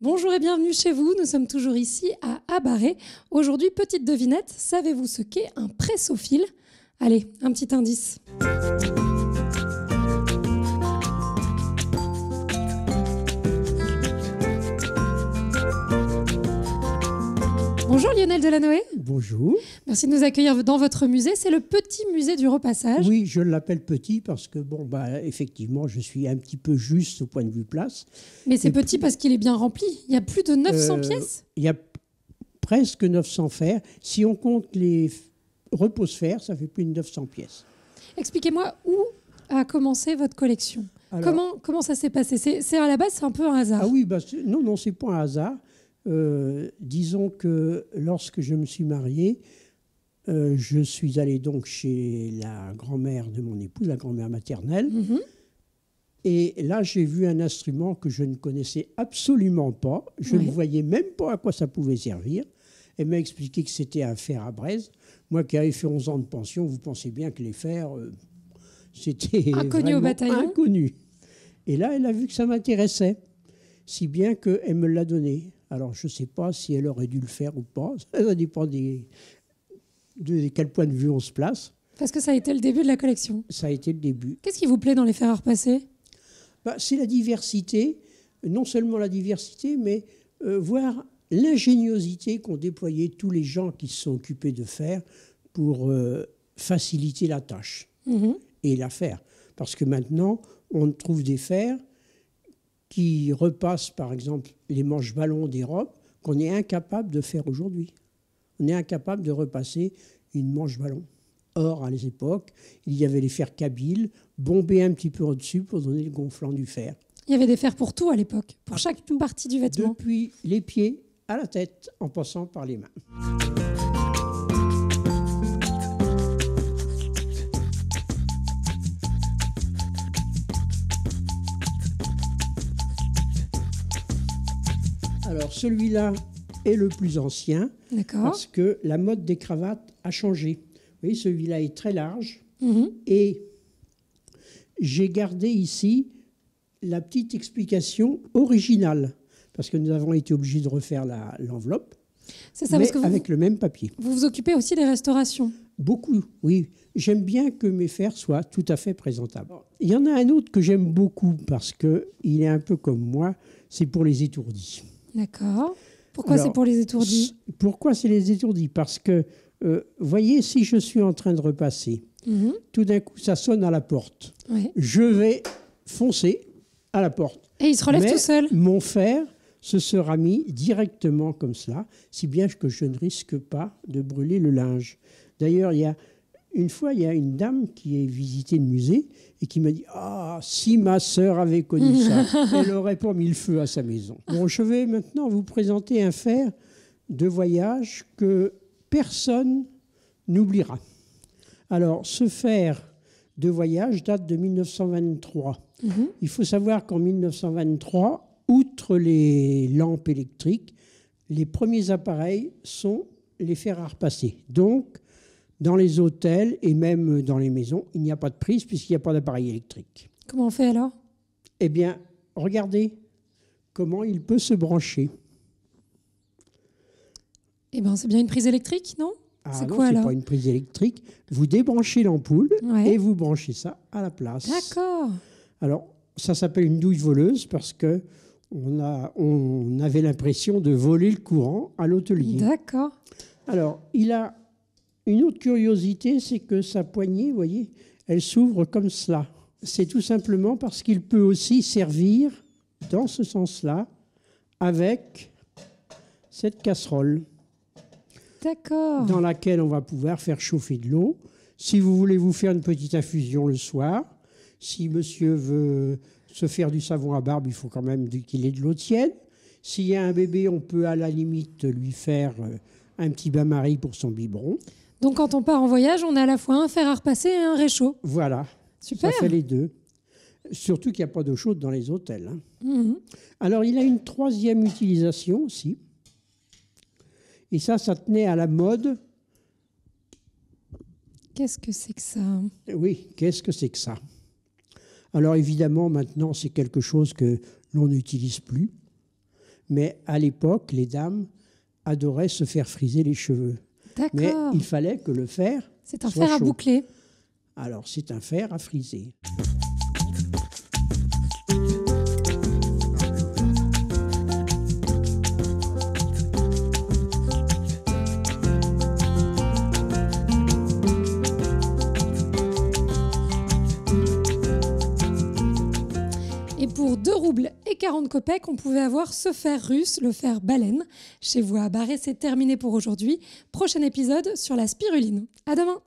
Bonjour et bienvenue chez vous, nous sommes toujours ici à Abaret. Aujourd'hui, petite devinette, savez-vous ce qu'est un pressophile? Allez, un petit indice. Bonjour Lionel Delanoë. Bonjour. Merci de nous accueillir dans votre musée. C'est le petit musée du repassage. Oui, je l'appelle petit parce que, effectivement, je suis un petit peu juste au point de vue place. Mais c'est petit parce qu'il est bien rempli. Il y a plus de 900 pièces. Il y a presque 900 fers. Si on compte les repose-fers, ça fait plus de 900 pièces. Expliquez-moi où a commencé votre collection. Alors, comment ça s'est passé? C'est à la base, c'est un peu un hasard. Ah oui, non, c'est pas un hasard. Disons que lorsque je me suis marié, je suis allé donc chez la grand-mère de mon épouse, la grand-mère maternelle. Mm-hmm. Et là, j'ai vu un instrument que je ne connaissais absolument pas. Je ne voyais même pas à quoi ça pouvait servir. Elle m'a expliqué que c'était un fer à braise. Moi qui avais fait 11 ans de pension, vous pensez bien que les fers, c'était inconnu au bataillon. Inconnu. Et là, elle a vu que ça m'intéressait, si bien qu'elle me l'a donné. Alors, je ne sais pas si elle aurait dû le faire ou pas. Ça dépend de quel point de vue on se place. Parce que ça a été le début de la collection. Ça a été le début. Qu'est-ce qui vous plaît dans les fers à repasser? C'est la diversité. Non seulement la diversité, mais voir l'ingéniosité qu'ont déployé tous les gens qui se sont occupés de faire pour faciliter la tâche et la faire. Parce que maintenant, on trouve des fers qui repassent, par exemple, les manches-ballons des robes, qu'on est incapable de faire aujourd'hui. On est incapable de repasser une manche-ballon. Or, à l'époque, il y avait les fers kabyles, bombés un petit peu au-dessus pour donner le gonflant du fer. Il y avait des fers pour tout à l'époque, pour chaque partie du vêtement. Depuis les pieds à la tête, en passant par les mains. Alors, celui-là est le plus ancien, parce que la mode des cravates a changé. Vous voyez, celui-là est très large, et j'ai gardé ici la petite explication originale, parce que nous avons été obligés de refaire l'enveloppe, mais parce que avec le même papier. Vous vous occupez aussi des restaurations? Beaucoup, oui. J'aime bien que mes fers soient tout à fait présentables. Il y en a un autre que j'aime beaucoup, parce qu'il est un peu comme moi, c'est pour les étourdis. D'accord. Pourquoi c'est pour les étourdis? Pourquoi c'est les étourdis? Parce que, voyez, si je suis en train de repasser, tout d'un coup, ça sonne à la porte. Je vais foncer à la porte. Et il se relève tout seul. Mon fer se sera mis directement comme cela, si bien que je ne risque pas de brûler le linge. D'ailleurs, une fois, il y a une dame qui a visité le musée et qui m'a dit « Ah, si ma sœur avait connu ça, elle n'aurait pas mis le feu à sa maison. » Bon, je vais maintenant vous présenter un fer de voyage que personne n'oubliera. Alors, ce fer de voyage date de 1923. Il faut savoir qu'en 1923, outre les lampes électriques, les premiers appareils sont les fers à repasser. Donc, dans les hôtels et même dans les maisons, il n'y a pas de prise puisqu'il n'y a pas d'appareil électrique. Comment on fait alors? Eh bien, regardez comment il peut se brancher. Eh bien, c'est bien une prise électrique, non? C'est quoi alors? C'est pas une prise électrique. Vous débranchez l'ampoule et vous branchez ça à la place. D'accord. Alors, ça s'appelle une douille voleuse parce que on avait l'impression de voler le courant à l'hôtelier. D'accord. Alors, il a une autre curiosité, c'est que sa poignée, vous voyez, elle s'ouvre comme cela. C'est tout simplement parce qu'il peut aussi servir, dans ce sens-là, avec cette casserole. D'accord. Dans laquelle on va pouvoir faire chauffer de l'eau. Si vous voulez vous faire une petite infusion le soir, si monsieur veut se faire du savon à barbe, il faut quand même qu'il ait de l'eau tiède. S'il y a un bébé, on peut à la limite lui faire un petit bain-marie pour son biberon. Donc quand on part en voyage, on a à la fois un fer à repasser et un réchaud. Voilà. Super. Ça fait les deux. Surtout qu'il n'y a pas d'eau chaude dans les hôtels. Alors, il a une troisième utilisation aussi. Et ça tenait à la mode. Qu'est-ce que c'est que ça? Oui, qu'est-ce que c'est que ça? Alors évidemment, maintenant, c'est quelque chose que l'on n'utilise plus. Mais à l'époque, les dames adoraient se faire friser les cheveux. D'accord. Mais il fallait que le fer C'est un soit fer à chaud. boucler. Alors, c'est un fer à friser. Et pour 2 roubles et 40 kopecks, on pouvait avoir ce fer russe, le fer baleine. Chez vous à Barret, c'est terminé pour aujourd'hui. Prochain épisode sur la spiruline. À demain.